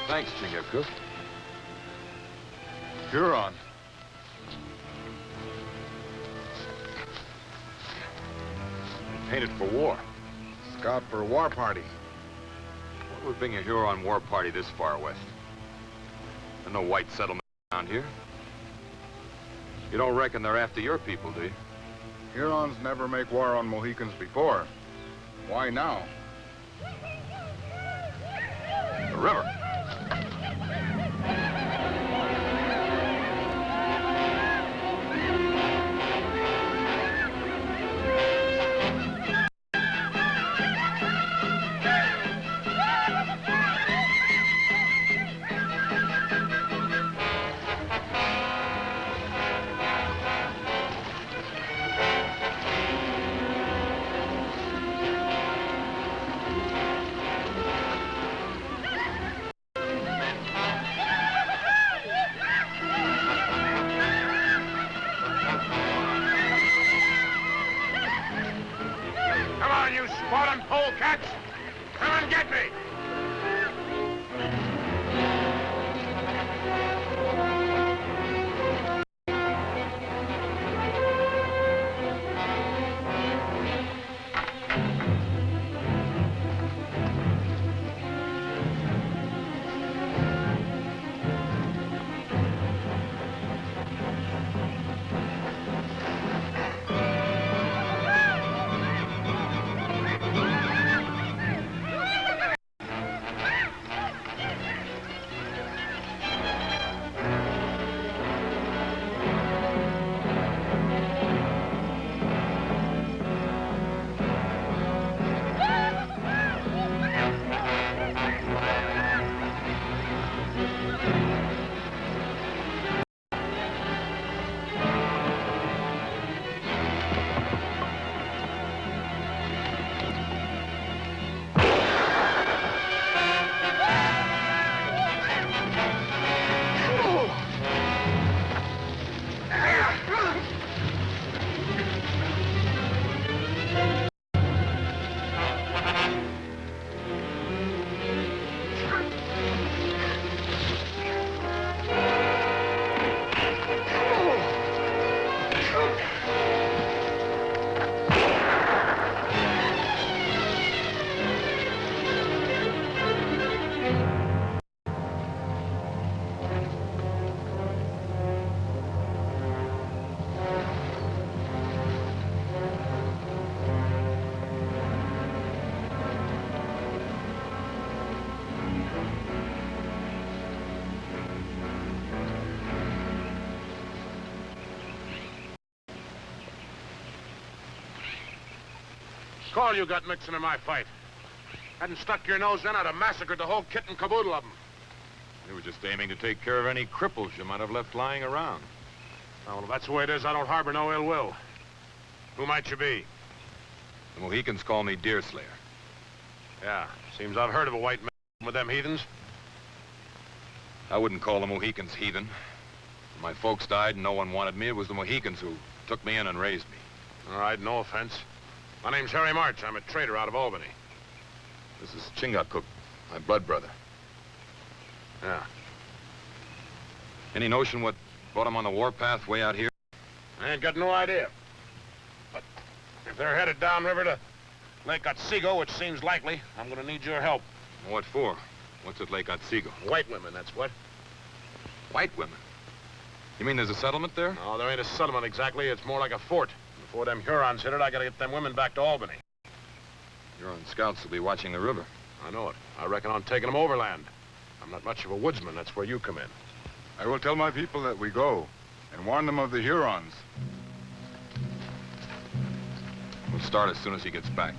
Thanks, Chingachgook. Huron. Painted for war. Scout for a war party. What would bring a Huron war party this far west? There's no white settlement around here. You don't reckon they're after your people, do you? Hurons never make war on Mohicans before. Why now? The river. Fallen polecats! Come and get me! All you got mixing in my fight. Hadn't stuck your nose in, I'd have massacred the whole kit and caboodle of them. You were just aiming to take care of any cripples you might have left lying around. Oh, well, if that's the way it is, I don't harbor no ill will. Who might you be? The Mohicans call me Deerslayer. Yeah, seems I've heard of a white man with them heathens. I wouldn't call the Mohicans heathen. When my folks died and no one wanted me, it was the Mohicans who took me in and raised me. All right, no offense. My name's Harry March. I'm a trader out of Albany. This is Chingachgook, my blood brother. Yeah. Any notion what brought him on the warpath way out here? I ain't got no idea. But if they're headed downriver to Lake Otsego, which seems likely, I'm gonna need your help. What for? What's at Lake Otsego? White women, that's what. White women? You mean there's a settlement there? No, there ain't a settlement exactly. It's more like a fort. Before them Hurons hit it, I gotta get them women back to Albany. Huron scouts will be watching the river. I know it. I reckon on taking them overland. I'm not much of a woodsman. That's where you come in. I will tell my people that we go and warn them of the Hurons. We'll start as soon as he gets back.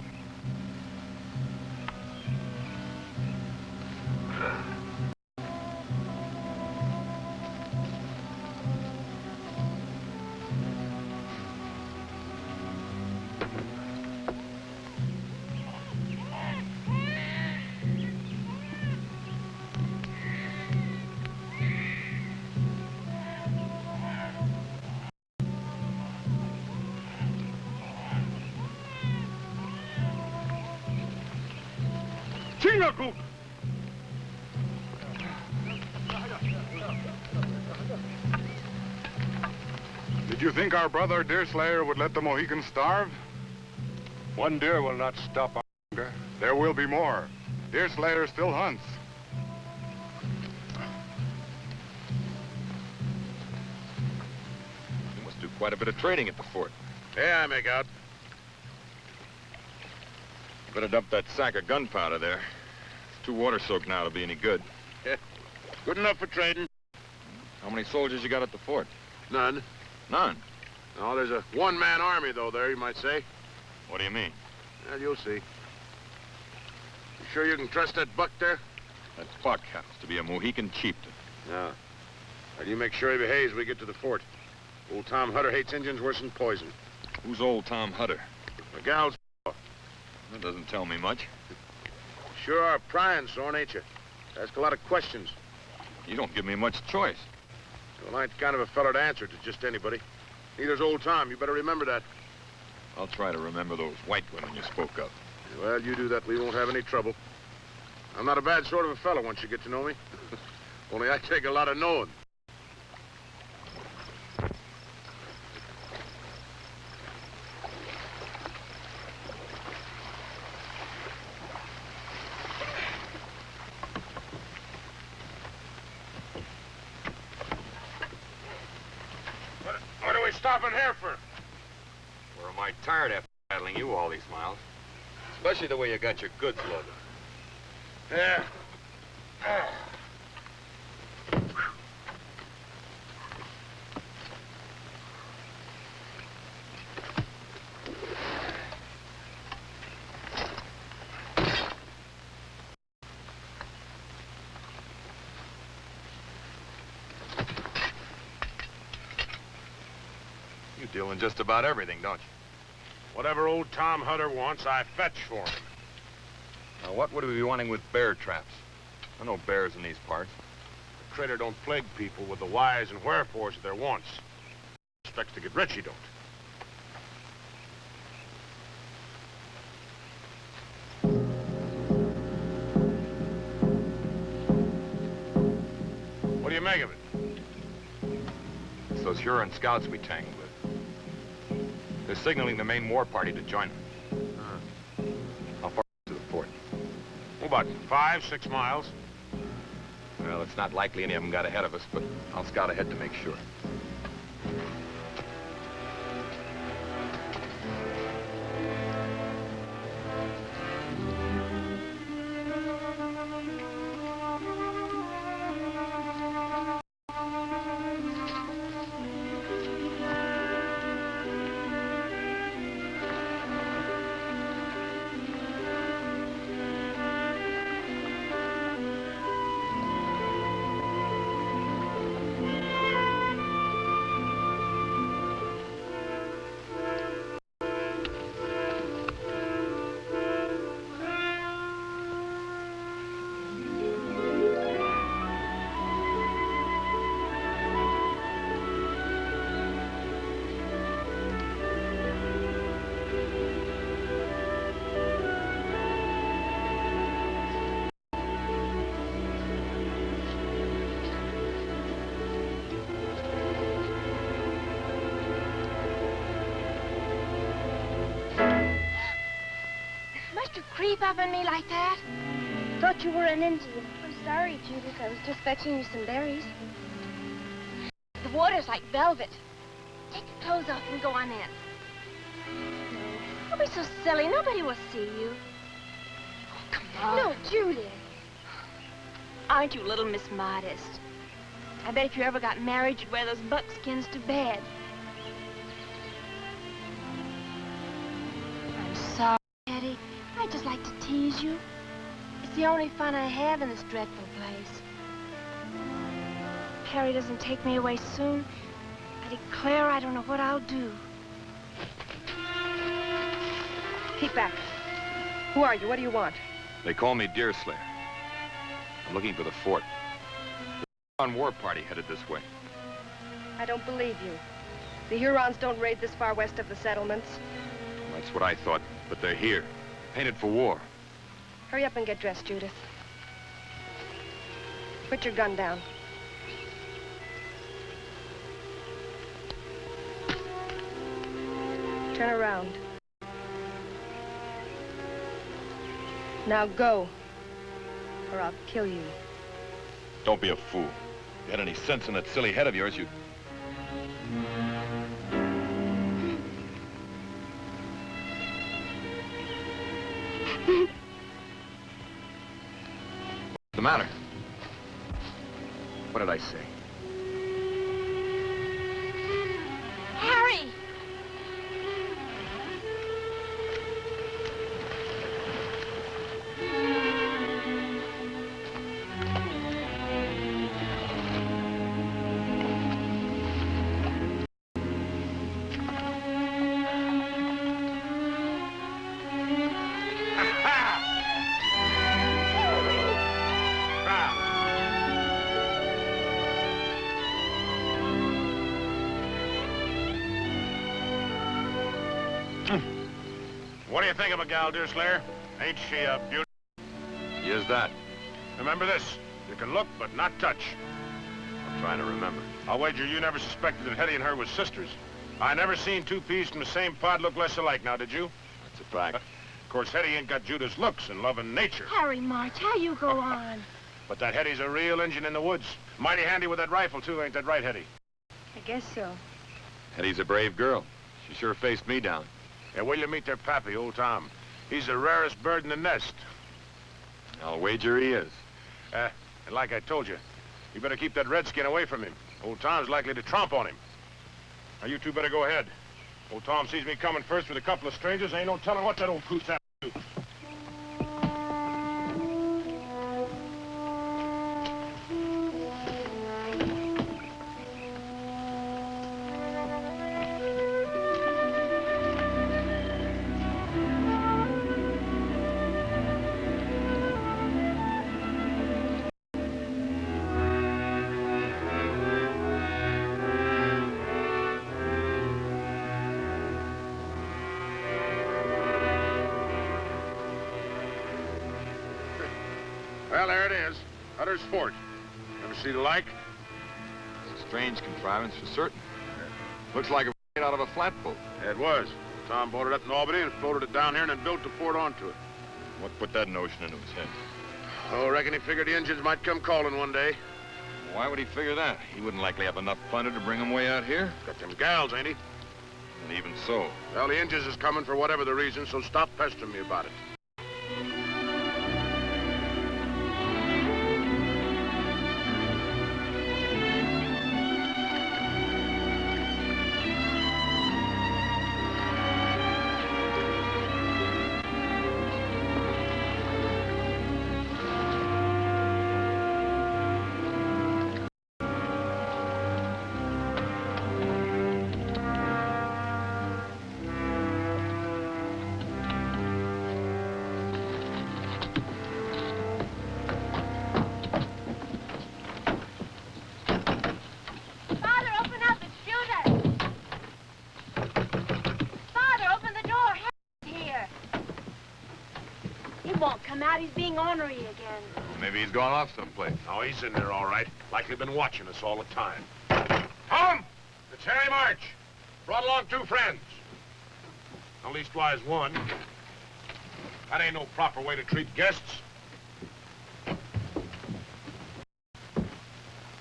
Chingachgook! Did you think our brother Deerslayer would let the Mohicans starve? One deer will not stop our hunger. There will be more. Deerslayer still hunts. You must do quite a bit of trading at the fort. Yeah, I make out. Better dump that sack of gunpowder there. It's too water-soaked now to be any good. Good enough for trading. How many soldiers you got at the fort? None. None. No, there's a one-man army, though, there, you might say. What do you mean? Well, you'll see. You sure you can trust that buck there? That buck happens to be a Mohican chieftain. No. Now, you make sure he behaves when we get to the fort. Old Tom Hutter hates Indians worse than poison. Who's old Tom Hutter? McGow's. That doesn't tell me much. Sure are prying, Sorn, ain't you? Ask a lot of questions. You don't give me much choice. Well, I ain't the kind of a fella to answer to just anybody. Neither's old Tom. You better remember that. I'll try to remember those white women you spoke of. Well, you do that, we won't have any trouble. I'm not a bad sort of a fella once you get to know me. Only I take a lot of knowing. What are we stopping here for? Or am I tired after battling you all these miles? Especially the way you got your goods loaded. Yeah. You deal in just about everything, don't you? Whatever old Tom Hutter wants, I fetch for him. Now, what would we be wanting with bear traps? There are no bears in these parts. The trader don't plague people with the whys and wherefores of their wants. Expects to get rich, he don't. What do you make of it? It's those Huron scouts we tangled with. They're signaling the main war party to join them. How far to the fort? Oh, about 5, 6 miles. Well, it's not likely any of them got ahead of us, but I'll scout ahead to make sure. To creep up on me like that? Thought you were an Indian. I'm sorry, Judith. I was just fetching you some berries. The water's like velvet. Take your clothes off and go on in. No. Don't be so silly. Nobody will see you. Oh, come on. No, Judith. Aren't you a little Miss Modest? I bet if you ever got married, you'd wear those buckskins to bed. I'm sorry, Eddie. I just like to tease you. It's the only fun I have in this dreadful place. If Harry doesn't take me away soon, I declare I don't know what I'll do. Keep back. Who are you? What do you want? They call me Deerslayer. I'm looking for the fort. The Huron war party headed this way. I don't believe you. The Hurons don't raid this far west of the settlements. That's what I thought, but they're here. Painted for war. Hurry up and get dressed, Judith. Put your gun down. Turn around. Now go, or I'll kill you. Don't be a fool. If you had any sense in that silly head of yours, you'd... What's the matter? What did I say? Harry! What do you think of a gal, Deerslayer? Ain't she a beauty? Is that? Remember this. You can look, but not touch. I'm trying to remember. I'll wager you never suspected that Hetty and her was sisters. I never seen two peas from the same pod look less alike, now did you? That's a fact. Of course, Hetty ain't got Judith's looks and love and nature. Harry March, how you go on? But that Hetty's a real Injun in the woods. Mighty handy with that rifle, too, ain't that right, Hetty? I guess so. Hetty's a brave girl. She sure faced me down. Yeah, will you meet their pappy, old Tom? He's the rarest bird in the nest. I'll wager he is. And like I told you, you better keep that redskin away from him. Old Tom's likely to tromp on him. Now, you two better go ahead. Old Tom sees me coming first with a couple of strangers. Ain't no telling what that old coot's at to do. Well, there it is. Hutter's Fort. Ever see the like? It's a strange contrivance for certain. Looks like a out of a flatboat. Yeah, it was. Tom bought it up in Albany and floated it down here and then built the fort onto it. What put that notion into his head? Oh, I reckon he figured the Injuns might come calling one day. Why would he figure that? He wouldn't likely have enough plunder to bring him way out here. Got them gals, ain't he? And even so, Well, the Injuns is coming for whatever the reason, so stop pestering me about it. Father, open up. It's Judith. Father, open the door. Harry's here. He won't come out. He's being ornery again. maybe he's gone off someplace. Oh, he's in there all right. Like they've been watching us all the time. Tom! It's Harry March. Brought along 2 friends. At leastwise one. That ain't no proper way to treat guests.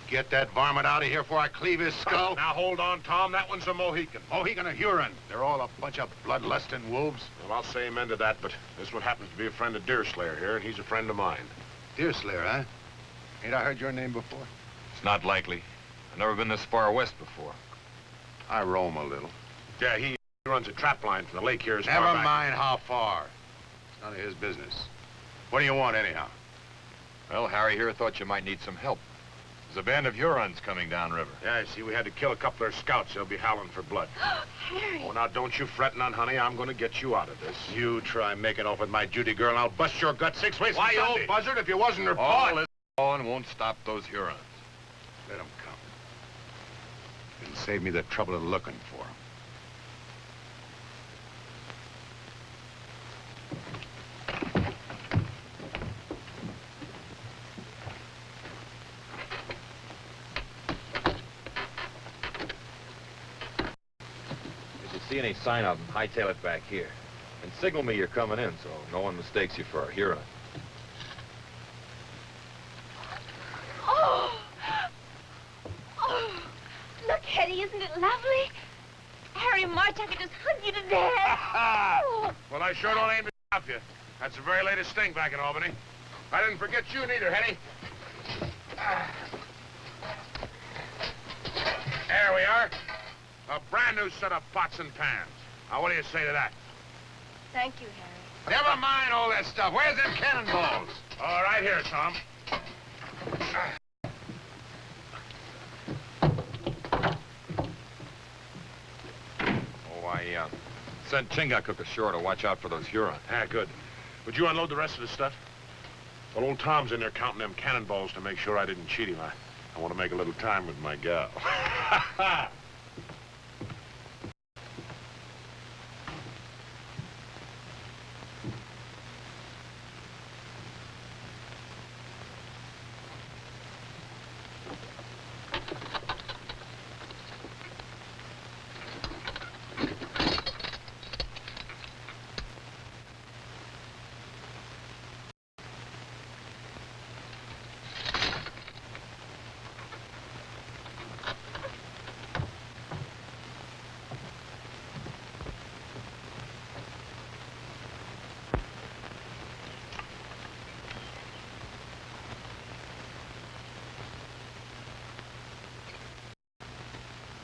Get that varmint out of here before I cleave his skull. Now, hold on, Tom. That one's a Mohican. Mohican or Huron. They're all a bunch of bloodlusting wolves. Well, I'll say amen to that, but this one happens to be a friend of Deerslayer here, and he's a friend of mine. Deerslayer, huh? Ain't I heard your name before? It's not likely. I've never been this far west before. I roam a little. Yeah, he runs a trap line from the lake here as Never far back. mind how far. It's none of his business. What do you want, anyhow? Well, Harry here thought you might need some help. There's a band of Hurons coming downriver. Yeah, I see, we had to kill a couple of their scouts. They'll be howling for blood. Harry. Oh, now, don't you fret none, honey. I'm going to get you out of this. You try making off with my Judy girl, and I'll bust your gut 6 ways. Why, you Sunday. old buzzard, if you wasn't her All paw... this on won't stop those Hurons. Let 'em come. It'll save me the trouble of looking for 'em. see any sign of them, hightail it back here. And signal me you're coming in so no one mistakes you for a Huron. Oh! Oh! Look, Hetty, isn't it lovely? Harry March, I could just hug you to death. Oh. Well, I sure don't aim to stop you. That's the very latest thing back in Albany. I didn't forget you neither, Hetty. There we are. A brand new set of pots and pans. Now, what do you say to that? Thank you, Harry. Never mind all that stuff. Where's them cannonballs? All right, here, Tom. Oh, I sent Chingachgook ashore to watch out for those Hurons. Ah, good. Would you unload the rest of the stuff? Well, old Tom's in there counting them cannonballs to make sure I didn't cheat him. I want to make a little time with my gal.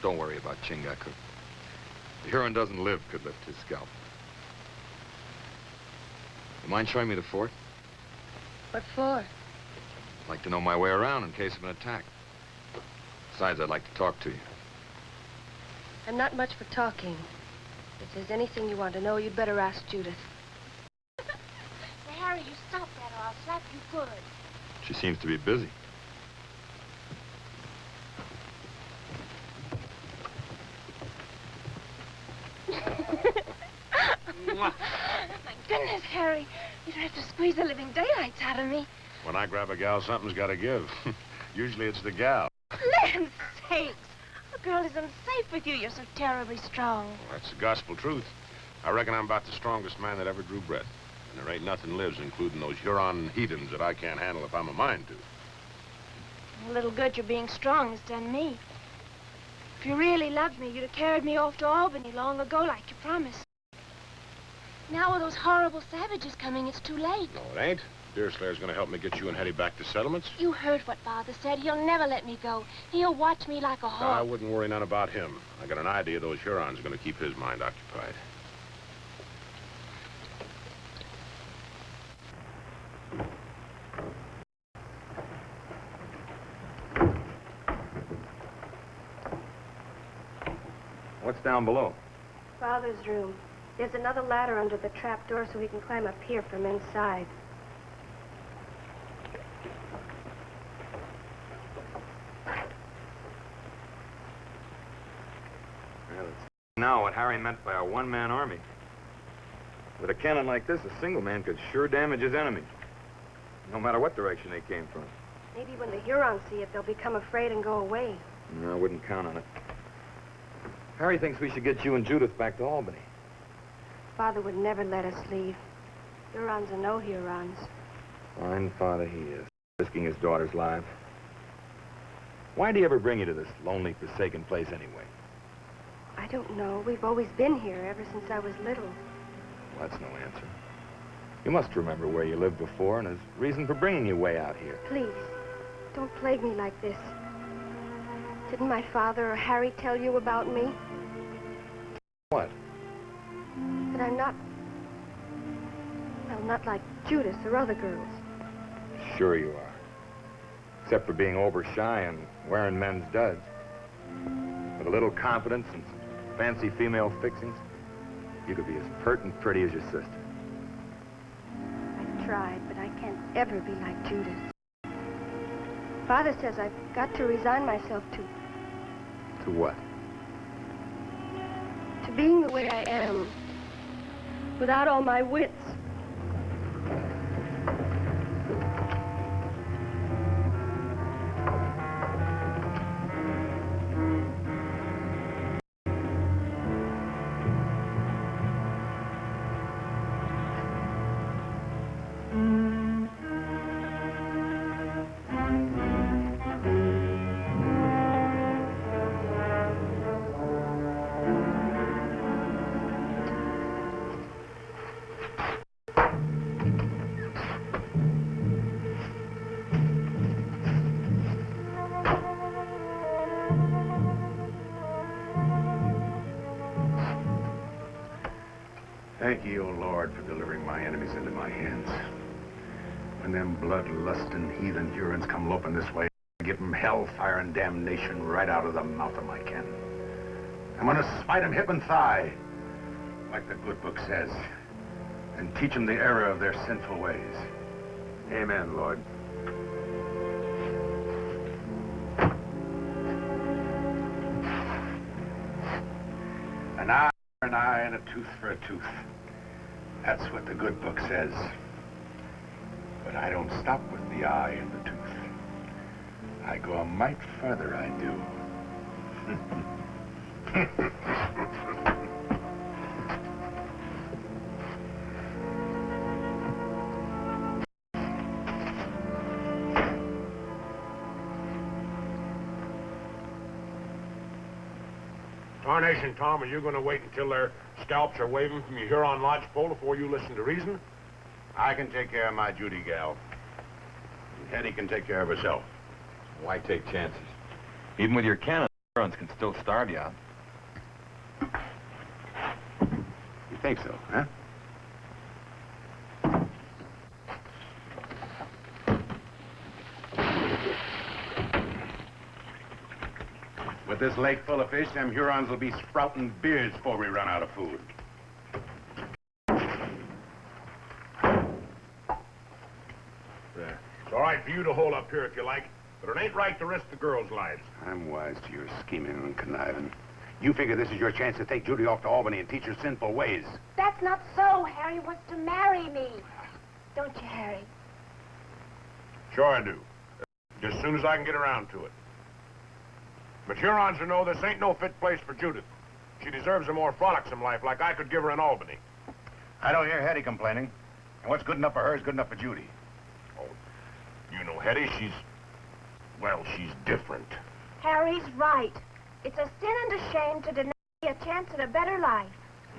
Don't worry about Chingachgook. The Huron doesn't live could lift his scalp. You mind showing me the fort? What for? I'd like to know my way around in case of an attack. Besides, I'd like to talk to you. I'm not much for talking. If there's anything you want to know, you'd better ask Judith. Now, Harry, you stop that or I'll slap you good. She seems to be busy. My goodness, Harry. You'd have to squeeze the living daylights out of me. When I grab a gal, something's got to give. Usually it's the gal. Land sakes. A girl is unsafe with you. You're so terribly strong. Well, that's the gospel truth. I reckon I'm about the strongest man that ever drew breath. And there ain't nothing lives, including those Huron heathens, that I can't handle if I'm a mind to. A little good your being strong has done me. If you really loved me, you'd have carried me off to Albany long ago like you promised. Now with those horrible savages coming, it's too late. No, it ain't. Deerslayer's gonna help me get you and Hetty back to settlements. You heard what Father said. He'll never let me go. He'll watch me like a I hawk. wouldn't worry none about him. I got an idea those Hurons are gonna keep his mind occupied. What's down below? Father's room. There's another ladder under the trap door so he can climb up here from inside. Well, it's now what Harry meant by a one-man army. With a cannon like this, a single man could sure damage his enemy, no matter what direction they came from. Maybe when the Hurons see it, they'll become afraid and go away. No, I wouldn't count on it. Harry thinks we should get you and Judith back to Albany. Father would never let us leave. Hurons are no Hurons. Fine father he is, risking his daughter's life. Why'd he ever bring you to this lonely, forsaken place anyway? I don't know. We've always been here ever since I was little. Well, that's no answer. You must remember where you lived before and his reason for bringing you way out here. Please, don't plague me like this. Didn't my father or Harry tell you about me? What? That I'm not... well, not like Judith or other girls. Sure you are. Except for being over-shy and wearing men's duds. With a little confidence and some fancy female fixings, you could be as pert and pretty as your sister. I've tried, but I can't ever be like Judith. Father says I've got to resign myself to what? to being the way I am, without all my wits. Thank you, O Lord, for delivering my enemies into my hands. When them bloodlusting heathen Hurons come loping this way, I give them hell, fire, and damnation right out of the mouth of my kin. I'm gonna smite them hip and thigh, like the good book says, and teach them the error of their sinful ways. Amen, Lord. An eye for an eye and a tooth for a tooth. That's what the good book says. But I don't stop with the eye and the tooth. I go a mite further, I do. Tarnation, Tom, are you going to wait until their scalps are waving from your Huron lodgepole before you listen to reason? I can take care of my duty, gal. And Hetty can take care of herself. Why take chances? Even with your cannon, the Hurons can still starve you out. You think so, huh? With this lake full of fish, them Hurons will be sprouting beards before we run out of food. There. It's all right for you to hold up here if you like, but it ain't right to risk the girls' lives. I'm wise to your scheming and conniving. You figure this is your chance to take Judy off to Albany and teach her sinful ways. That's not so. Harry wants to marry me. Don't you, Harry? Sure I do. Just as soon as I can get around to it. But Hurons will know this ain't no fit place for Judith. She deserves a more frolicsome life like I could give her in Albany. I don't hear Hetty complaining. And what's good enough for her is good enough for Judy. Oh, you know Hetty, well, she's different. Harry's right. It's a sin and a shame to deny a chance at a better life.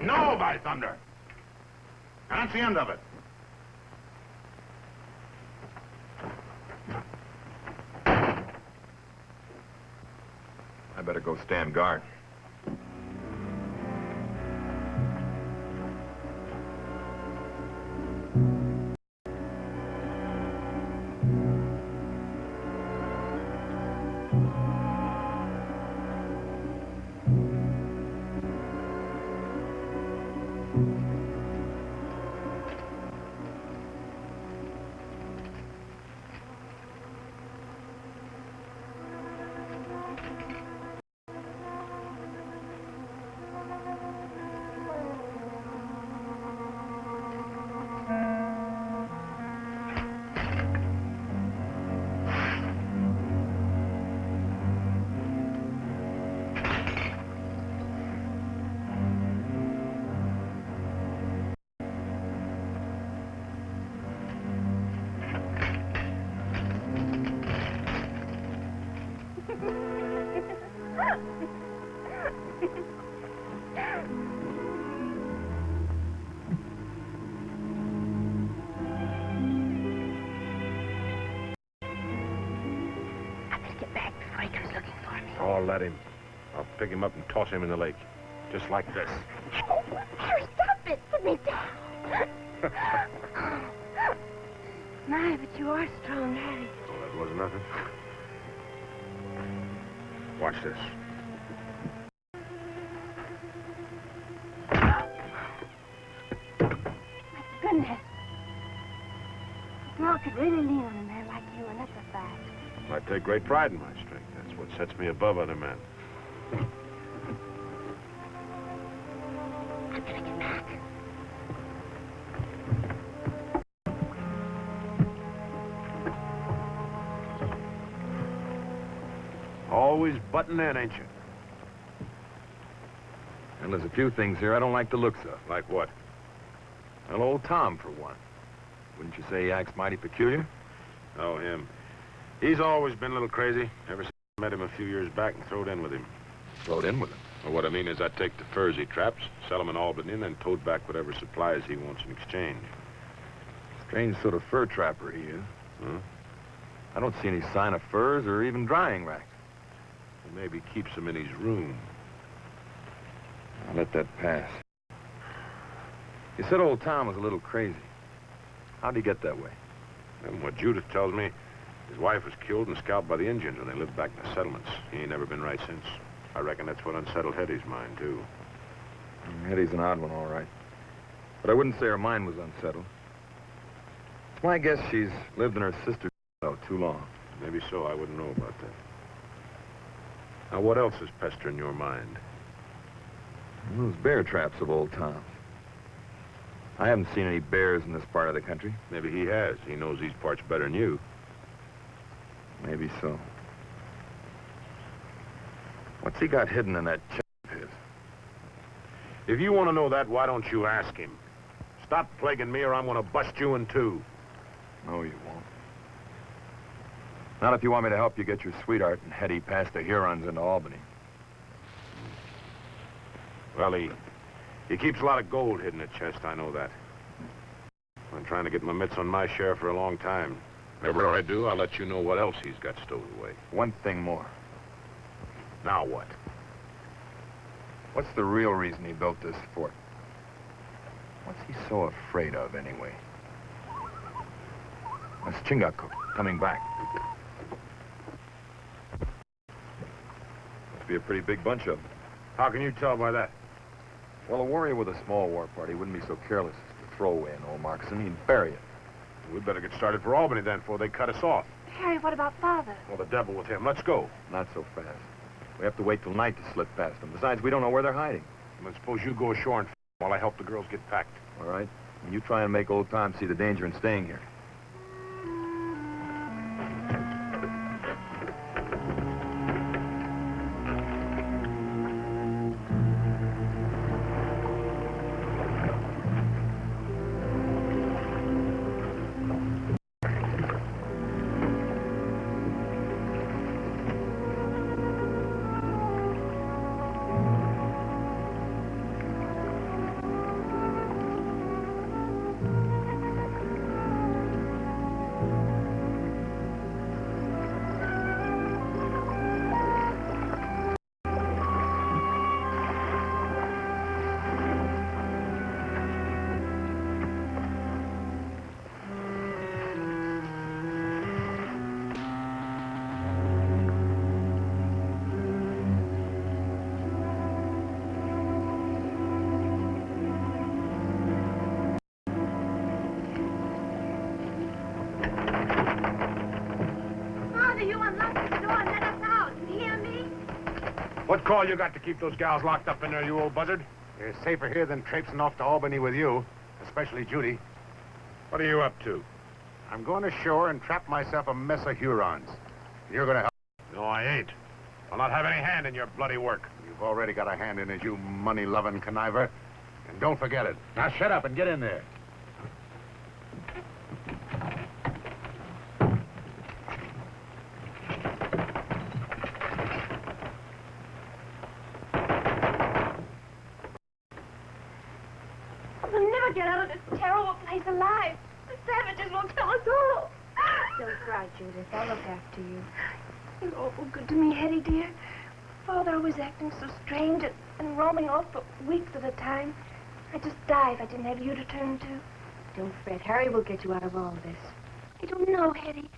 No, by thunder! That's the end of it. I better go stand guard. Oh, let him. I'll pick him up and toss him in the lake. Just like this. Oh, Harry, stop it. Put me down. My, but you are strong, Harry. Oh, that wasn't nothing. Watch this. My goodness. A girl could really lean on a man like you, and that's a fact. I take great pride in my strength. That's what sets me above other men. I'm gonna get back. Always button in, ain't you? And there's a few things here I don't like the looks of. Like what? Well, old Tom, for one. Wouldn't you say he acts mighty peculiar? Oh, him. He's always been a little crazy. Ever since I met him a few years back and throwed in with him. Throwed in with him. Well, what I mean is I take the furs he traps, sell them in Albany, and then tote back whatever supplies he wants in exchange. Strange sort of fur trapper he is. Huh? I don't see any sign of furs or even drying racks. He maybe keeps them in his room. I'll let that pass. You said old Tom was a little crazy. How'd he get that way? And what Judith tells me, his wife was killed and scalped by the Indians when they lived back in the settlements. He ain't never been right since. I reckon that's what unsettled Hetty's mind, too. Hetty's an odd one, all right. But I wouldn't say her mind was unsettled. It's my guess she's lived in her sister's too long. Maybe so. I wouldn't know about that. Now, what else is pestering your mind? Those bear traps of old Tom's. I haven't seen any bears in this part of the country. Maybe he has. He knows these parts better than you. Maybe so. What's he got hidden in that pit? If you want to know that, why don't you ask him? Stop plaguing me or I'm going to bust you in two. No, you won't. Not if you want me to help you get your sweetheart and Hetty past the Hurons into Albany. Well, he keeps a lot of gold hidden in the chest, I know that. I've been trying to get my mitts on my share for a long time. Whenever I do, I'll let you know what else he's got stowed away. One thing more. Now what? What's the real reason he built this fort? What's he so afraid of, anyway? That's Chingachgook coming back. Must be a pretty big bunch of them. How can you tell by that? Well, a warrior with a small war party wouldn't be so careless as to throw away an old moccasin. He'd bury it. We'd better get started for Albany then before they cut us off. Harry, what about Father? Well, the devil with him. Let's go. Not so fast. We have to wait till night to slip past them. Besides, we don't know where they're hiding. Then suppose you go ashore and while I help the girls get packed. All right? And you try and make old Tom see the danger in staying here. What call you got to keep those gals locked up in there, you old buzzard? You're safer here than traipsing off to Albany with you, especially Judy. What are you up to? I'm going ashore and trap myself a mess of Hurons. You're going to help. No, I ain't. I'll not have any hand in your bloody work. You've already got a hand in it, you money-loving conniver. And don't forget it. Now shut up and get in there. We'll never get out of this terrible place alive. The savages will kill us all. Don't cry, Judith. I'll look after you. You're awful good to me, Hetty, dear. Father was acting so strange and roaming off for weeks at a time. I'd just die if I didn't have you to turn to. Don't fret. Harry will get you out of all this. I don't know, Hetty.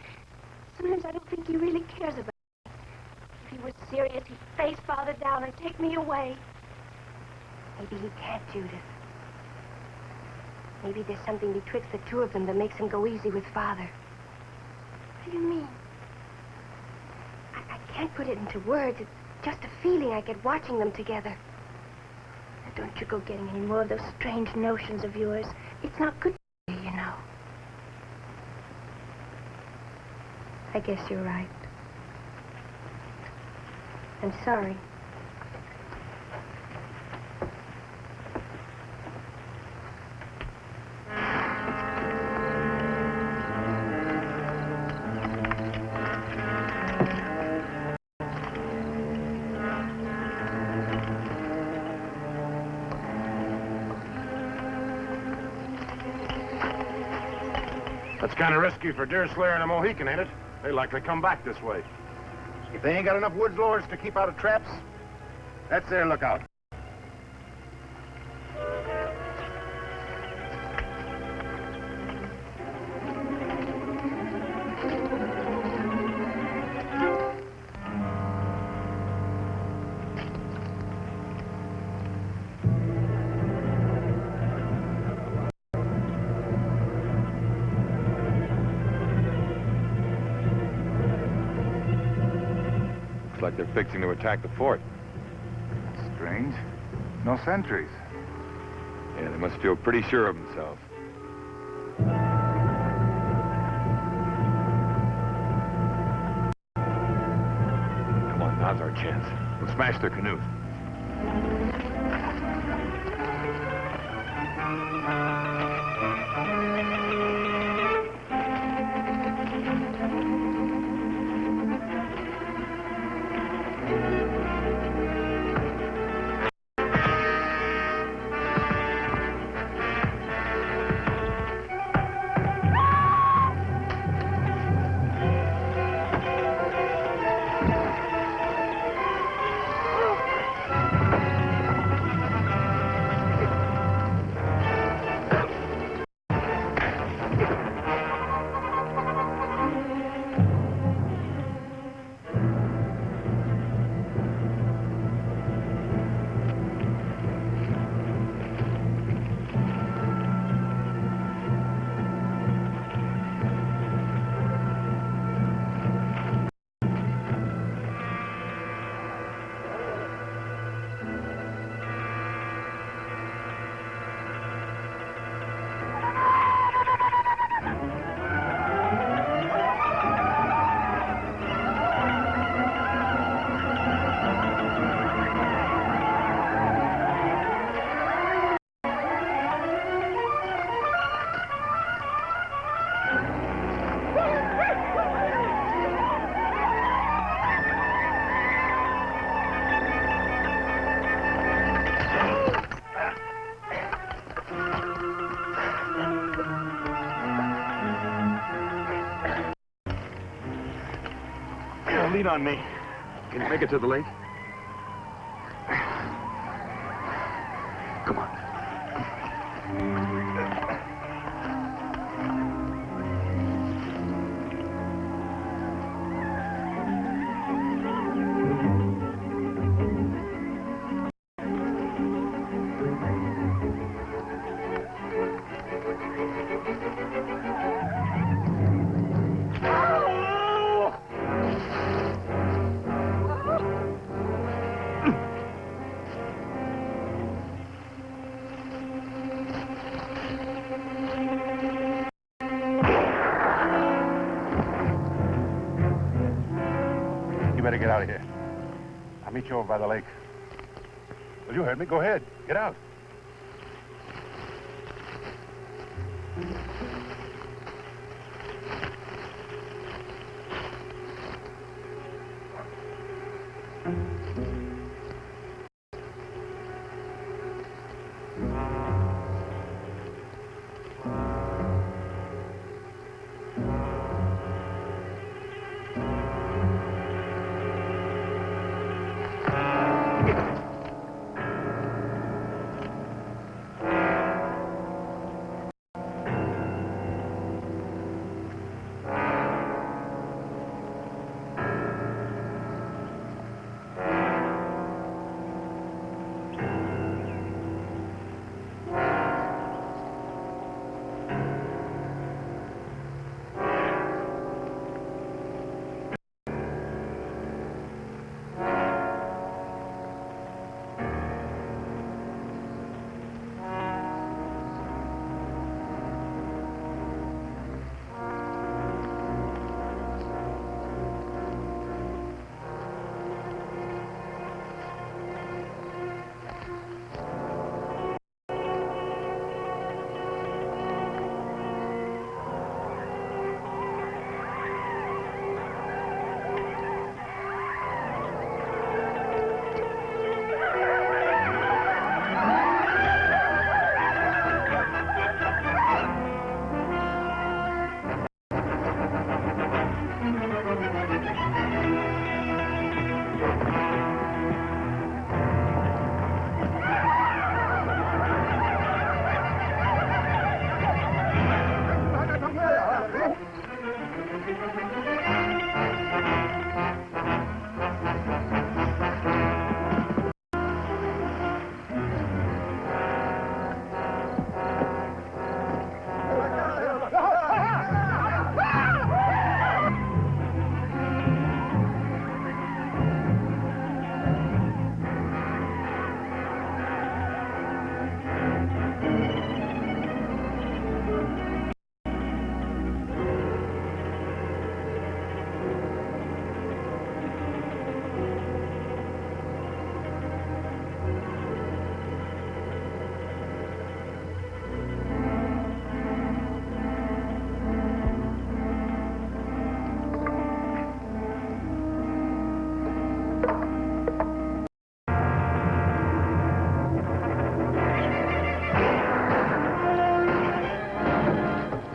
Sometimes I don't think he really cares about me. If he were serious, he'd face Father down and take me away. Maybe he can't, Judith. Maybe there's something betwixt the two of them that makes him go easy with Father. What do you mean? I can't put it into words. It's just a feeling I get watching them together. Now, don't you go getting any more of those strange notions of yours. It's not good for you, you know. I guess you're right. I'm sorry. That's kind of risky for Deerslayer and a Mohican, ain't it? They likely come back this way. If they ain't got enough woods lures to keep out of traps, that's their lookout. like they're fixing to attack the fort. Strange. No sentries. Yeah, they must feel pretty sure of themselves. Come on, now's our chance. We'll smash their canoes. Lean on me. Can you make it to the lake? Come on. Better get out of here. I'll meet you over by the lake. Well, you heard me. Go ahead. Get out.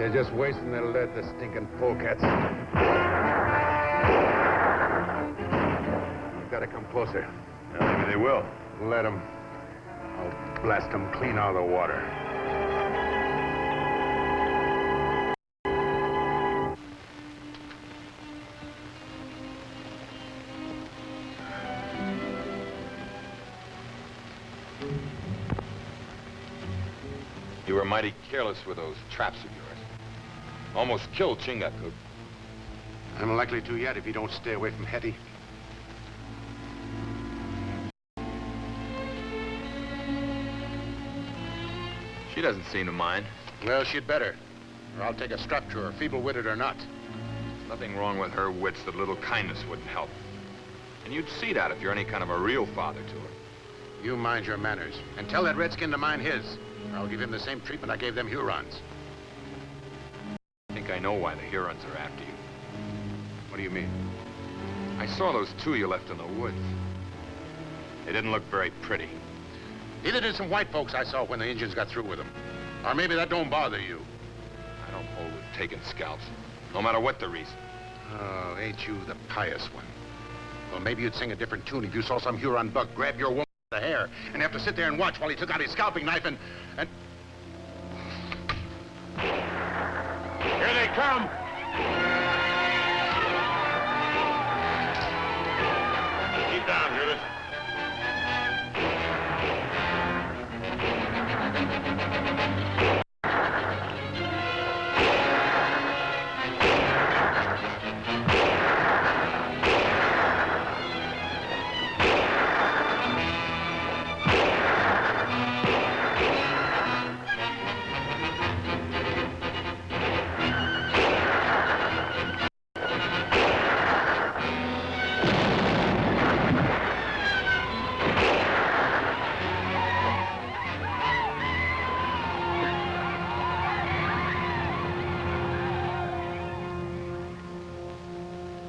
They're just wasting their lead, the stinking polecats. You've got to come closer. Yeah, maybe they will. Let them. I'll blast them clean out of the water. You were mighty careless with those traps of yours. Almost killed Chingachgook. I'm likely to yet if you don't stay away from Hetty. She doesn't seem to mind. Well, she'd better. Or I'll take a strap to her, feeble-witted or not. There's nothing wrong with her wits that a little kindness wouldn't help. And you'd see that if you're any kind of a real father to her. You mind your manners. And tell that redskin to mind his. Or I'll give him the same treatment I gave them Hurons. I think I know why the Hurons are after you. What do you mean? I saw those two you left in the woods. They didn't look very pretty. Neither did some white folks I saw when the Indians got through with them. Or maybe that don't bother you. I don't hold with taking scalps, no matter what the reason. Oh, ain't you the pious one? Well, maybe you'd sing a different tune if you saw some Huron buck grab your woman by the hair and have to sit there and watch while he took out his scalping knife and... Here they come! Keep down, Judith.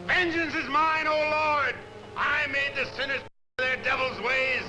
Vengeance is mine, O Lord! I made the sinners their devil's ways.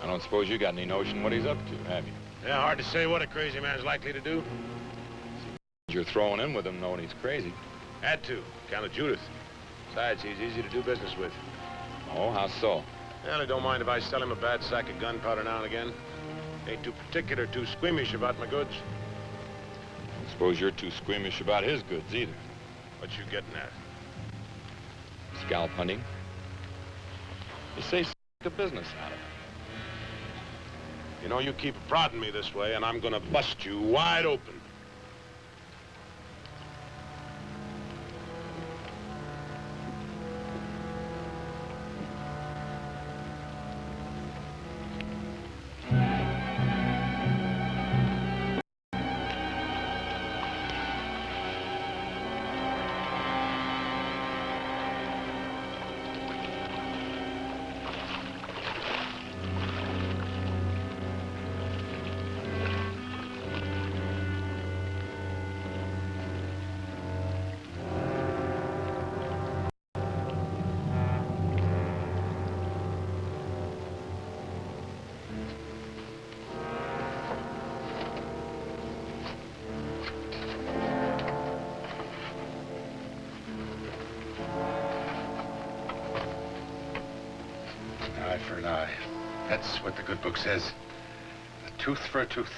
I don't suppose you got any notion what he's up to, have you? Yeah, hard to say what a crazy man's likely to do. You're throwing in with him knowing he's crazy. Had to, account of Judith. Besides, he's easy to do business with. Oh, how so? Well, he don't mind if I sell him a bad sack of gunpowder now and again. Ain't too particular, too squeamish about my goods. I suppose you're too squeamish about his goods, either. What you getting at? Scalp hunting. You say the business out of it. You know, you keep prodding me this way, and I'm gonna bust you wide open. Eye for an eye. That's what the good book says. A tooth for a tooth.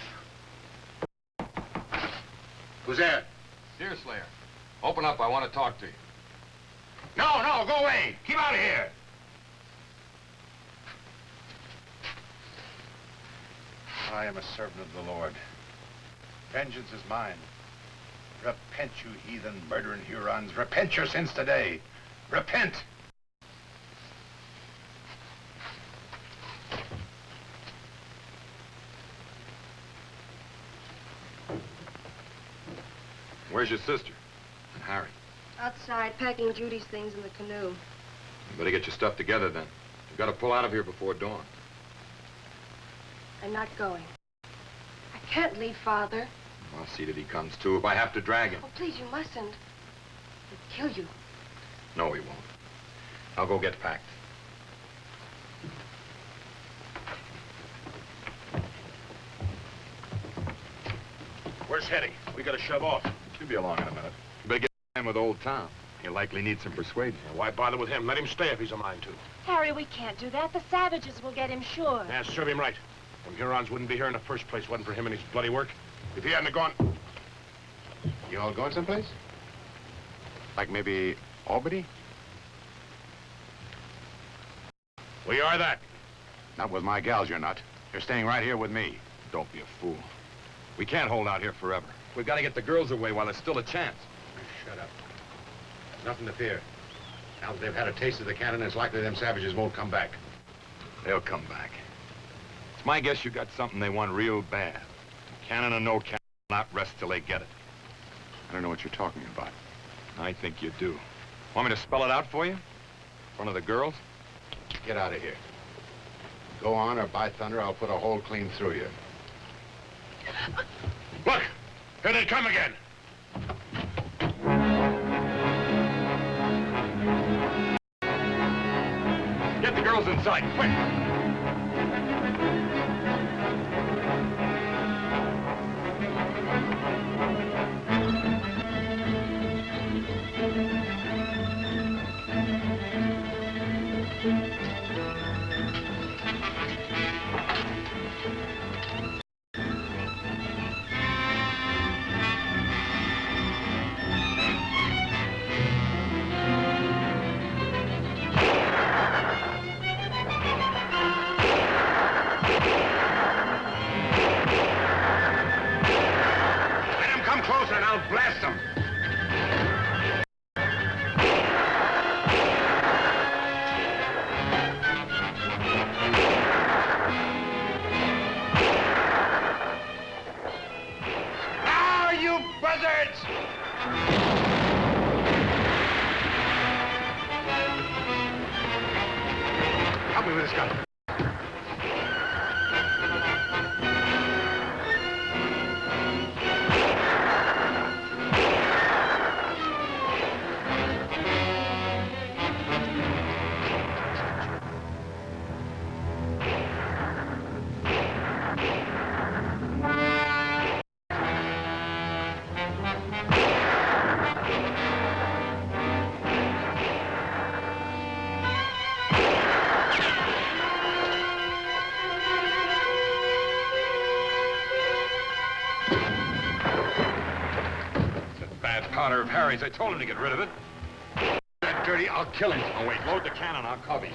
Who's there? Deerslayer, open up. I want to talk to you. No, go away. Keep out of here. I am a servant of the Lord. Vengeance is mine. Repent, you heathen, murdering Hurons. Repent your sins today. Repent! Where's your sister? And Harry? Outside, packing Judy's things in the canoe. You better get your stuff together then. You've got to pull out of here before dawn. I'm not going. I can't leave Father. I'll see that he comes too if I have to drag him. Oh, please, you mustn't. He'd kill you. No, he won't. I'll go get packed. Where's Hetty? We gotta shove off. He'll be along in a minute. You better get in with Old Tom. He'll likely need some persuading. Why bother with him? Let him stay if he's a mind to. Harry, we can't do that. The savages will get him sure. Yeah, serve him right. Them Hurons wouldn't be here in the first place, wasn't for him and his bloody work. If he hadn't gone... You all going someplace? Like maybe Albany? We are that. Not with my gals, you're not. You're staying right here with me. Don't be a fool. We can't hold out here forever. We've got to get the girls away while there's still a chance. Shut up. Nothing to fear. Now that they've had a taste of the cannon, it's likely them savages won't come back. They'll come back. It's my guess you got something they want real bad. Cannon or no cannon, not rest till they get it. I don't know what you're talking about. I think you do. Want me to spell it out for you? In front of the girls? Get out of here. Go on, or by thunder, I'll put a hole clean through you. Look! Here they come again! Get the girls inside, quick! Closer and I'll blast them. Now, you buzzards! Help me with this gun. Powder of Harry's. I told him to get rid of it. That dirty, I'll kill him. Oh, wait. Load the cannon. I'll cover you.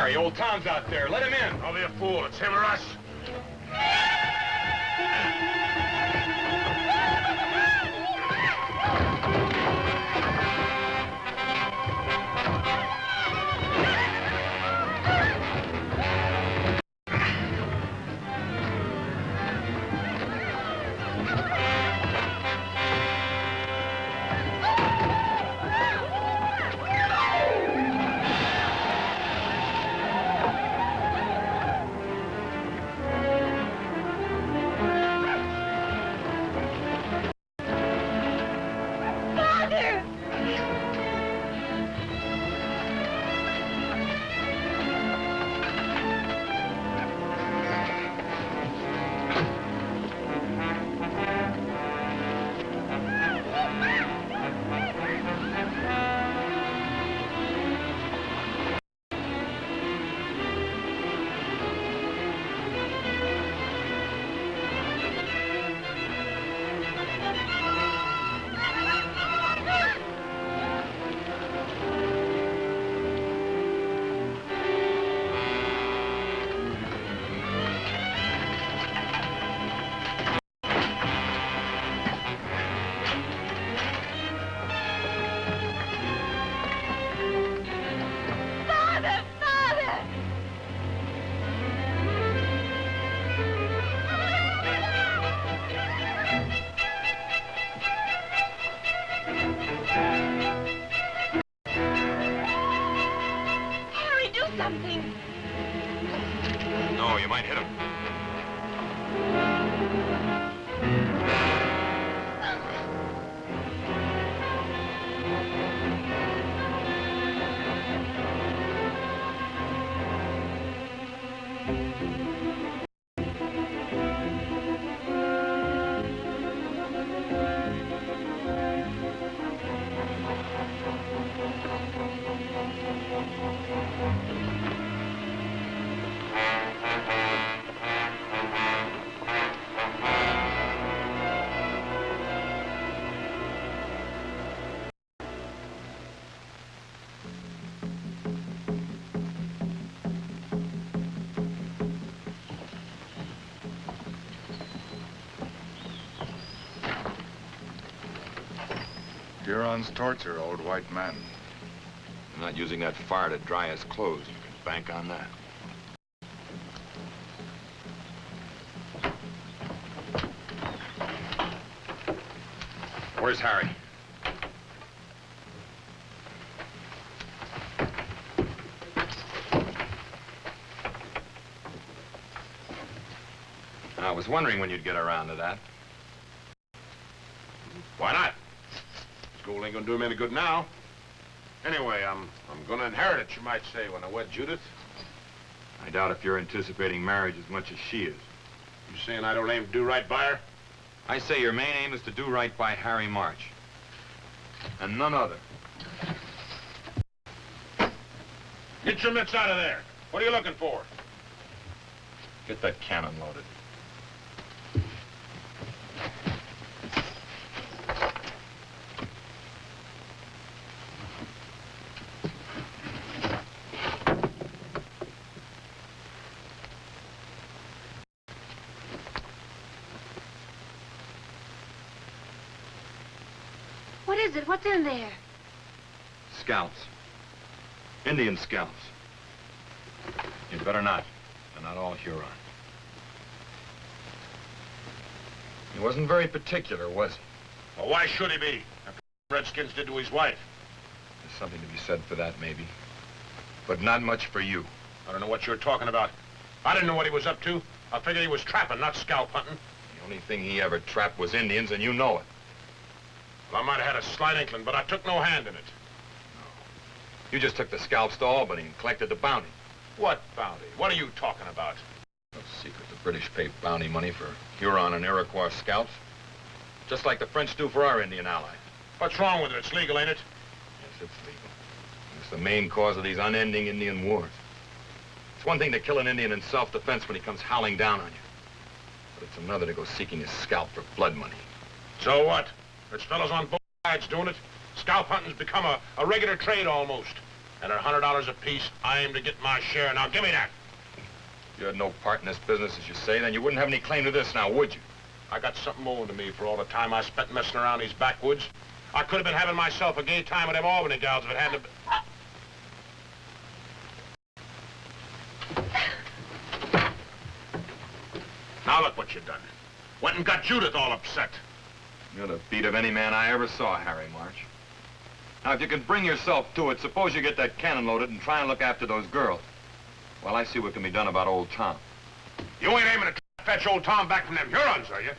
Harry, old Tom's out there. Let him in. Don't be a fool. It's him or us. Something. No, you might hit him. Hurons torture old white men. I'm not using that fire to dry his clothes. You can bank on that. Where's Harry? I was wondering when you'd get around to that. Why not? School ain't gonna do him any good now. Anyway, I'm gonna inherit it, you might say, when I wed Judith. I doubt if you're anticipating marriage as much as she is. You saying I don't aim to do right by her? I say your main aim is to do right by Harry March. And none other. Get your mitts out of there. What are you looking for? Get that cannon loaded. What is it? What's in there? Scalps. Indian scalps. You'd better not. They're not all Huron. He wasn't very particular, was he? Well, why should he be? After what Redskins did to his wife. There's something to be said for that, maybe. But not much for you. I don't know what you're talking about. I didn't know what he was up to. I figured he was trapping, not scalp hunting. The only thing he ever trapped was Indians, and you know it. Well, I might have had a slight inkling, but I took no hand in it. You just took the scalps to Albany and collected the bounty. What bounty? What are you talking about? No secret, the British pay bounty money for Huron and Iroquois scalps. Just like the French do for our Indian allies. What's wrong with it? It's legal, ain't it? Yes, it's legal. It's the main cause of these unending Indian wars. It's one thing to kill an Indian in self-defense when he comes howling down on you. But it's another to go seeking his scalp for blood money. So what? There's fellows on both sides doing it. Scalp hunting's become a regular trade almost. And at $100 apiece, I aim to get my share. Now, give me that. If you had no part in this business, as you say, then you wouldn't have any claim to this now, would you? I got something owing to me for all the time I spent messing around these backwoods. I could have been having myself a gay time with them Albany gals if it hadn't been... Now look what you done. Went and got Judith all upset. You're the beat of any man I ever saw, Harry March. Now, if you can bring yourself to it, suppose you get that cannon loaded and try and look after those girls. Well, I see what can be done about old Tom. You ain't aiming to fetch old Tom back from them Hurons, are you?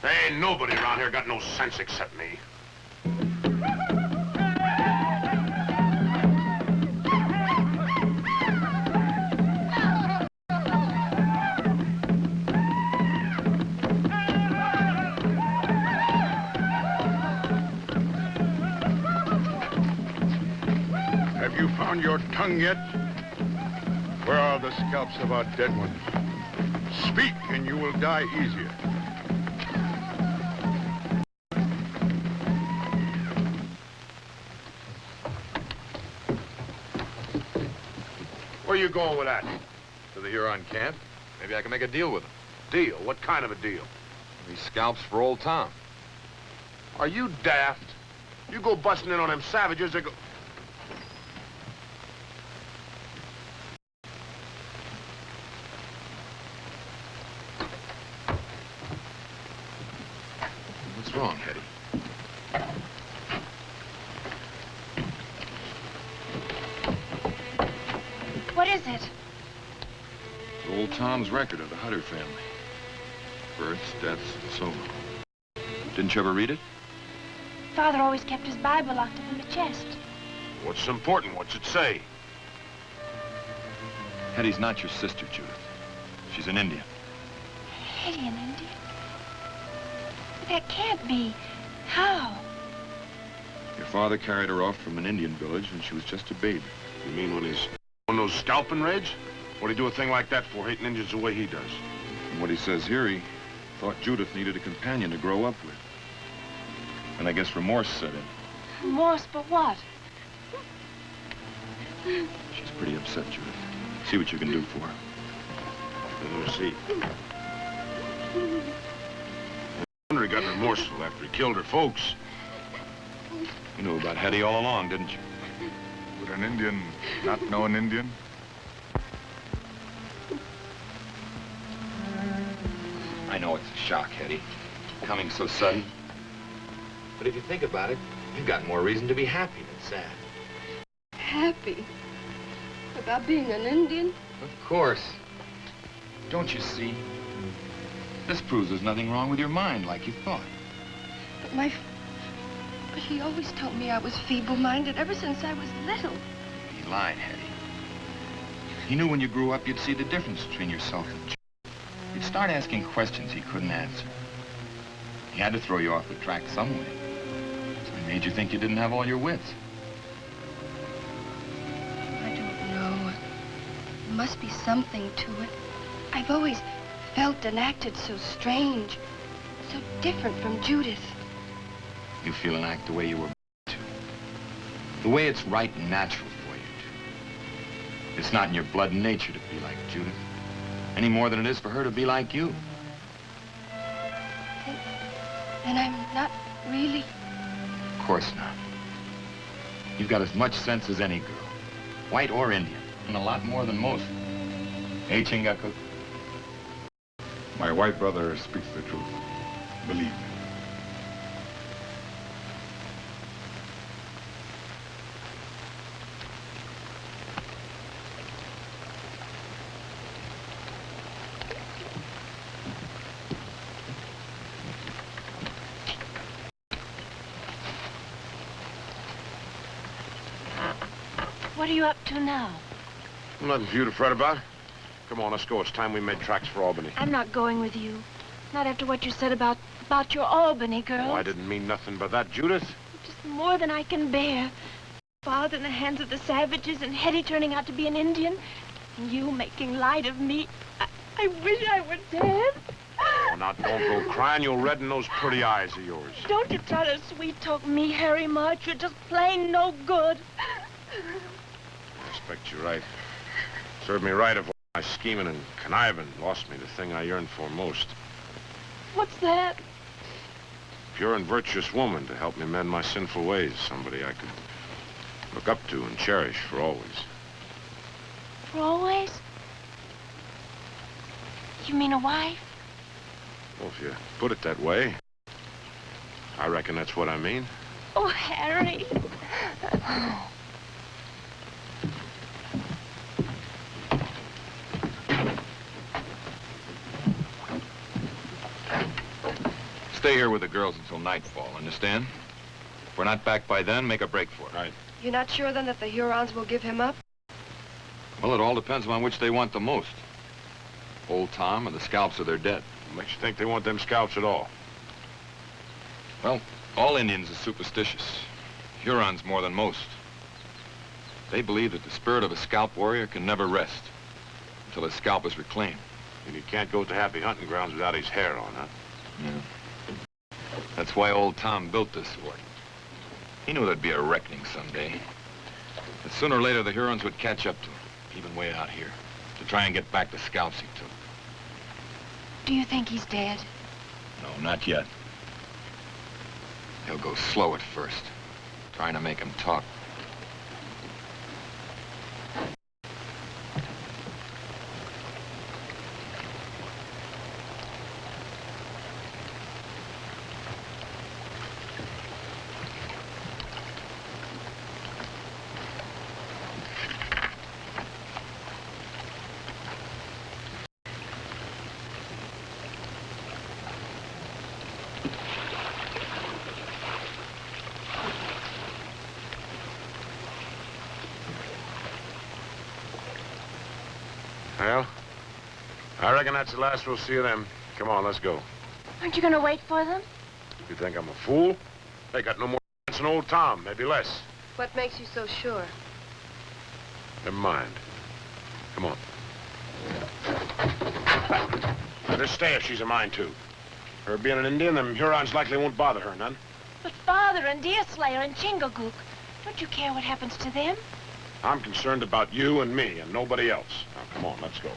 There ain't nobody around here got no sense except me. Have you found your tongue yet? Where are the scalps of our dead ones? Speak, and you will die easier. Where you going with that? To the Huron camp. Maybe I can make a deal with them. Deal? What kind of a deal? These scalps for old Tom. Are you daft? You go busting in on them savages, they go... What's wrong, Hetty? What is it? Old Tom's record of the Hutter family. Births, deaths, and so on. Didn't you ever read it? Father always kept his Bible locked up in the chest. What's important? What's it say? Hetty's not your sister, Judith. She's an Indian. Hetty, an Indian? That can't be. How? Your father carried her off from an Indian village when she was just a baby. You mean when he's on those scalping raids? What'd he do a thing like that for, hating Indians the way he does? From what he says here, he thought Judith needed a companion to grow up with. And I guess remorse set in. Remorse for what? She's pretty upset, Judith. See what you can do for her. Let me see. I wonder he got remorseful after he killed her folks. You knew about Hetty all along, didn't you? Would an Indian not know an Indian? I know it's a shock, Hetty. Coming so sudden. But if you think about it, you've got more reason to be happy than sad. Happy? About being an Indian? Of course. Don't you see? This proves there's nothing wrong with your mind like you thought. But But he always told me I was feeble-minded ever since I was little. He lied, Hetty. He knew when you grew up you'd see the difference between yourself and Judith. You'd start asking questions he couldn't answer. He had to throw you off the track some way. So he made you think you didn't have all your wits. I don't know. There must be something to it. I've always felt and acted so strange, so different from Judith. You feel and act the way you were to. The way it's right and natural for you to. It's not in your blood and nature to be like Judith, any more than it is for her to be like you. Then I'm not really... Of course not. You've got as much sense as any girl, white or Indian, and a lot more than most. Hey, Chingachgook? My white brother speaks the truth. Believe me. What are you up to now? Nothing for you to fret about. Come on, let's go. It's time we made tracks for Albany. I'm not going with you. Not after what you said about your Albany girl. Oh, I didn't mean nothing but that, Judith. Just more than I can bear. Father in the hands of the savages and Hetty turning out to be an Indian. And you making light of me. I wish I were dead. Oh, now don't go crying. You'll redden those pretty eyes of yours. Don't you try to sweet-talk me, Harry March. You're just plain no good. I expect you're right. Served me right if all my scheming and conniving lost me the thing I yearned for most. What's that? Pure and virtuous woman to help me mend my sinful ways. Somebody I could look up to and cherish for always. For always? You mean a wife? Well, if you put it that way, I reckon that's what I mean. Oh, Harry. Stay here with the girls until nightfall, understand? If we're not back by then, make a break for it. Right. You're not sure, then, that the Hurons will give him up? Well, it all depends on which they want the most. Old Tom or the scalps of their dead. What makes you think they want them scalps at all? Well, all Indians are superstitious. Hurons more than most. They believe that the spirit of a scalp warrior can never rest until his scalp is reclaimed. And he can't go to happy hunting grounds without his hair on, huh? Yeah. That's why old Tom built this fort. He knew there'd be a reckoning someday. That sooner or later the Hurons would catch up to him, even way out here, to try and get back the scalps he took. Do you think he's dead? No, not yet. He'll go slow at first, trying to make him talk. Well, I reckon that's the last we'll see of them. Come on, let's go. Aren't you going to wait for them? You think I'm a fool? They got no more chance than old Tom, maybe less. What makes you so sure? Never mind. Come on. Let her stay if she's a mind to. Her being an Indian, them Hurons likely won't bother her none. But Father and Deerslayer and Chingachgook, don't you care what happens to them? I'm concerned about you and me and nobody else. Now, come on, let's go.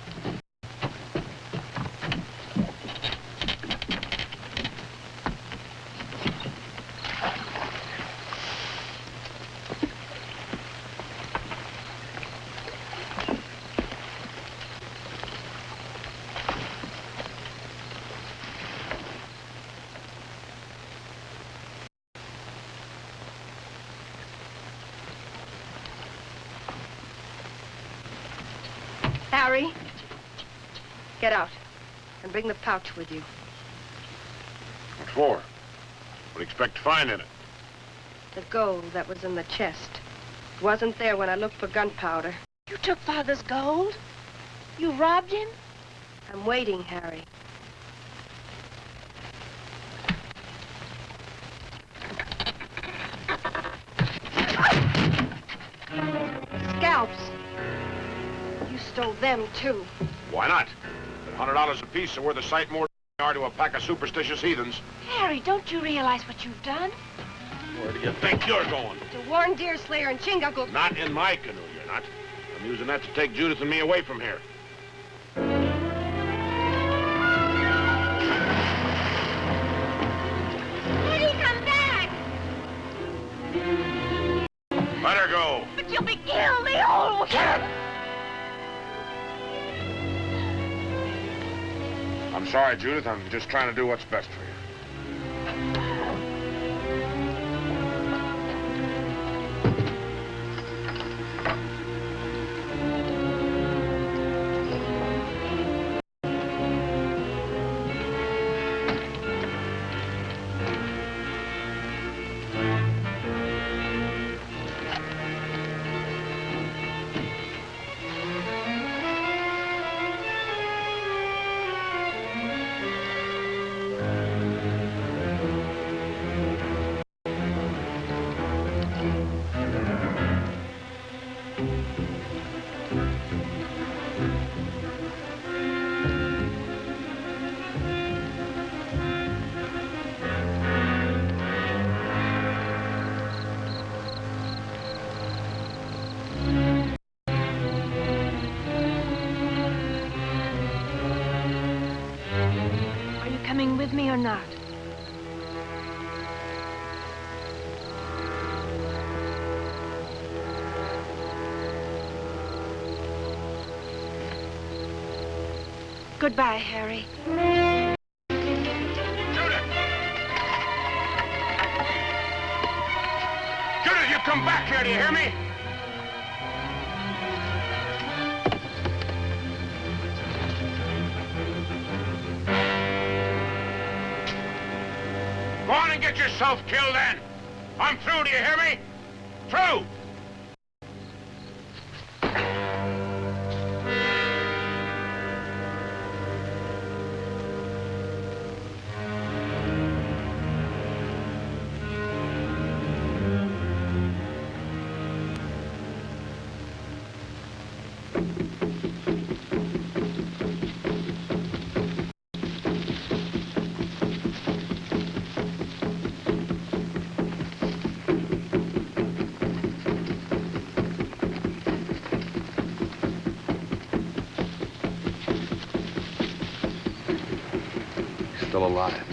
Harry, get out and bring the pouch with you. What for? What do you expect to find in it? The gold that was in the chest. It wasn't there when I looked for gunpowder. You took Father's gold? You robbed him? I'm waiting, Harry. Scalps. You stole them, too. Why not? $100 apiece are worth a sight more than they are to a pack of superstitious heathens. Harry, don't you realize what you've done? Where do you think you're going? To warn Deerslayer and Chingachgook. Not in my canoe, you're not. I'm using that to take Judith and me away from here. Eddie, come back! Let her go. But you'll be killed, the old... I'm sorry, Judith. I'm just trying to do what's best for you. or not? Goodbye, Harry. Judith! Judith, you come back here, do you hear me? Go on and get yourself killed then. I'm through, do you hear me? Through! Still alive.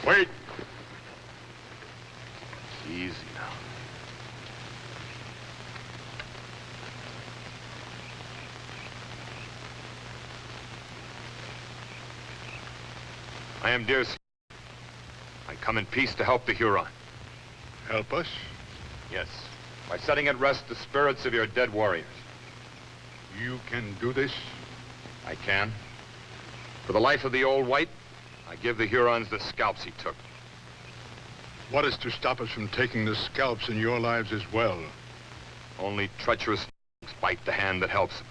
Wait. Easy now. I am Deerslayer. I come in peace to help the Huron. Help us? Yes, by setting at rest the spirits of your dead warriors. You can do this? I can. For the life of the old white, I give the Hurons the scalps he took. What is to stop us from taking the scalps in your lives as well? Only treacherous bite the hand that helps them.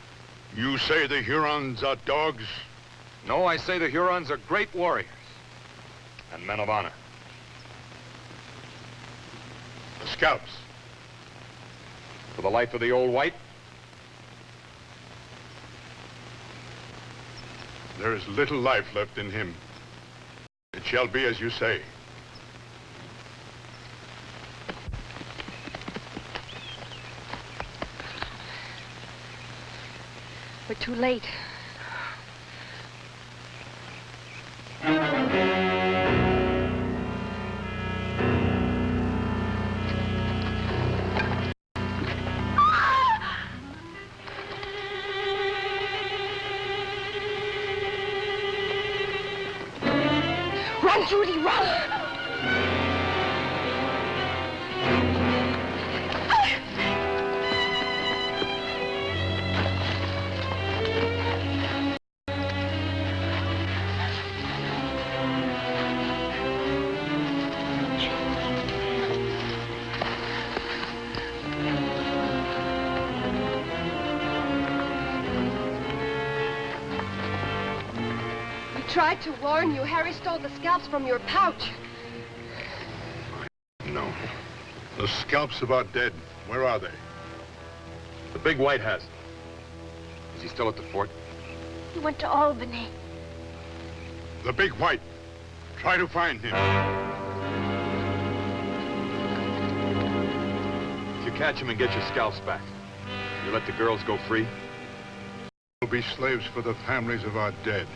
You say the Hurons are dogs? No, I say the Hurons are great warriors and men of honor. The scalps. For the life of the old white, There is little life left in him. It shall be as you say. We're too late. Run, Judy, run! I tried to warn you. Harry stole the scalps from your pouch. No. The scalps of our dead, where are they? the big white has them. Is he still at the fort? He went to Albany. The big white. Try to find him. If you catch him and get your scalps back, you let the girls go free? We'll be slaves for the families of our dead.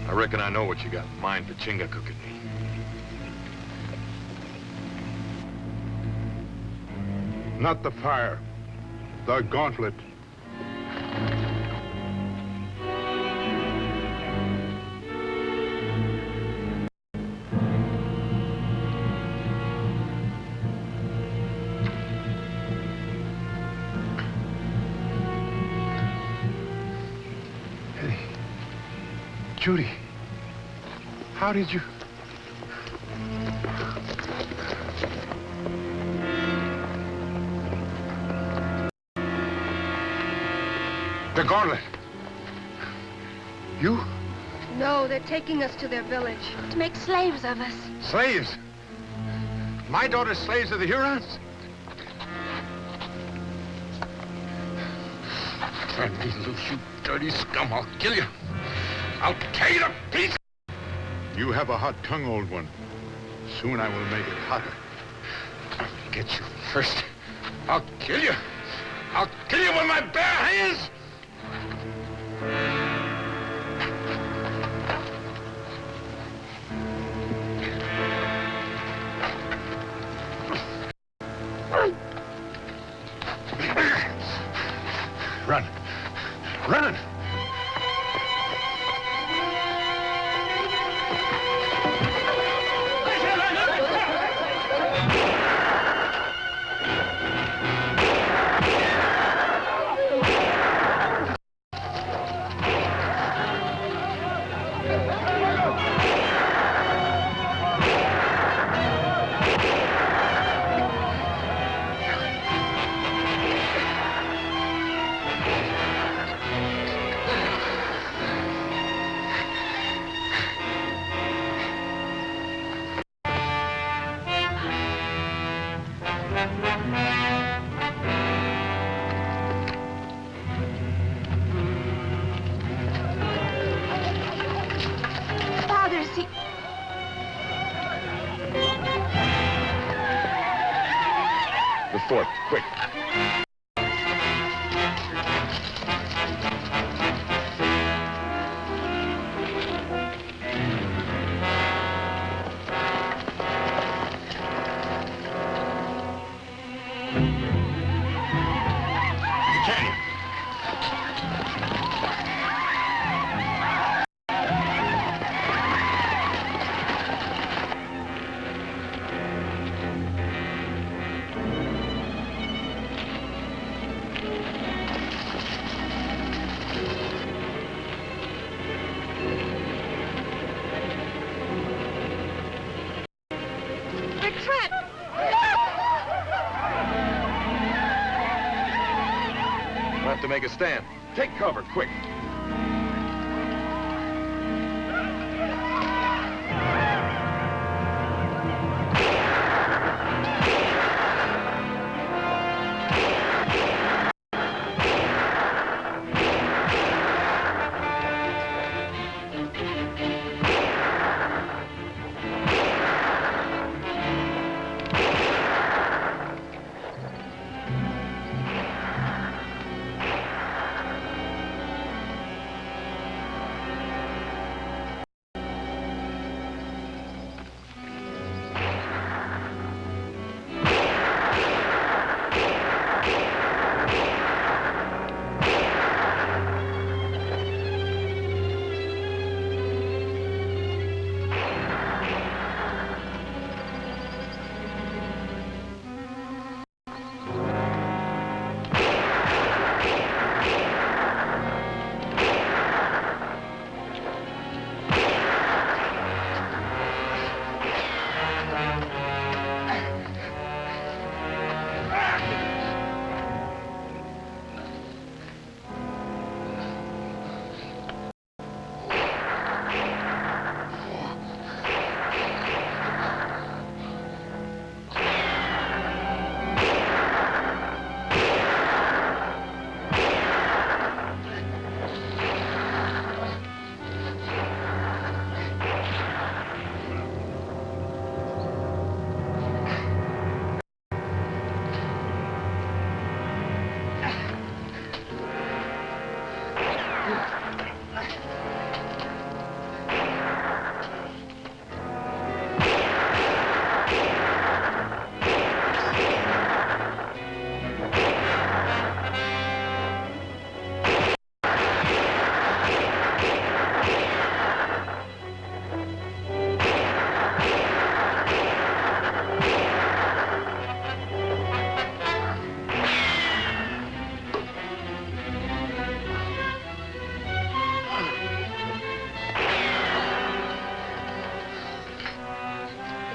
I reckon I know what you got in mind for Chingachgook and me. Not the fire. The gauntlet. Hey, Judy, how did you... The gauntlet. You? No, they're taking us to their village. To make slaves of us. Slaves? My daughter's slaves of the Hurons? Turn me loose, you dirty scum. I'll kill you. I'll tear you to pieces. You have a hot tongue, old one. Soon I will make it hotter. I'll get you first. I'll kill you. I'll kill you with my bare hands. Run. Run! Father, is he... The fort, quick. Canyon. We're trapped. We'll have to make a stand. Take cover, quick.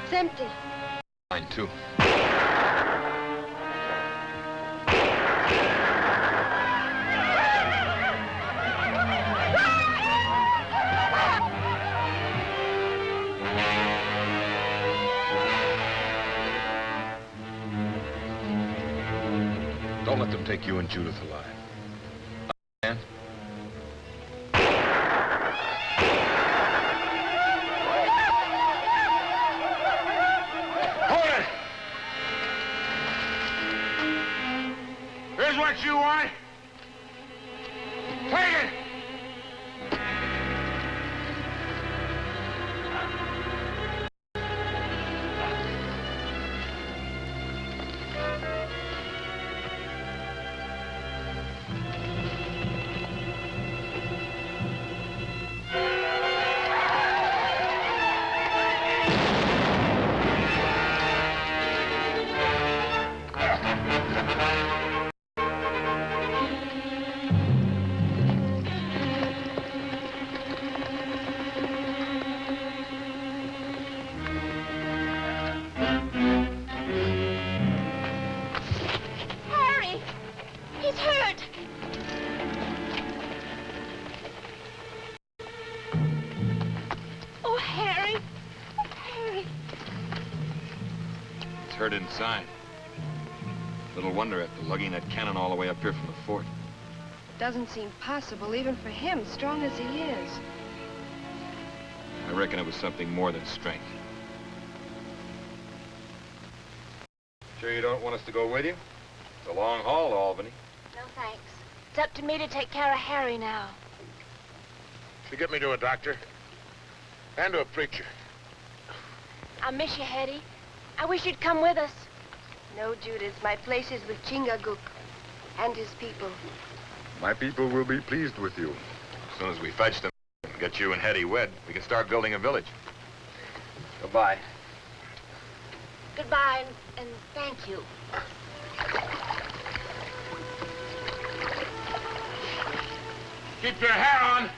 It's empty. Mine, too. Don't let them take you and Judith alive. Understand? Hold it! hurt inside. Little wonder after lugging that cannon all the way up here from the fort. It doesn't seem possible, even for him, strong as he is. I reckon it was something more than strength. Sure you don't want us to go with you? It's a long haul to Albany. No, thanks. It's up to me to take care of Harry now. You get me to a doctor and to a preacher. I miss you, Hetty. I wish you'd come with us. No, Judith, my place is with Chingachgook and his people. My people will be pleased with you. As soon as we fetch them and get you and Hetty wed, we can start building a village. Goodbye. Goodbye, and thank you. Keep your hair on.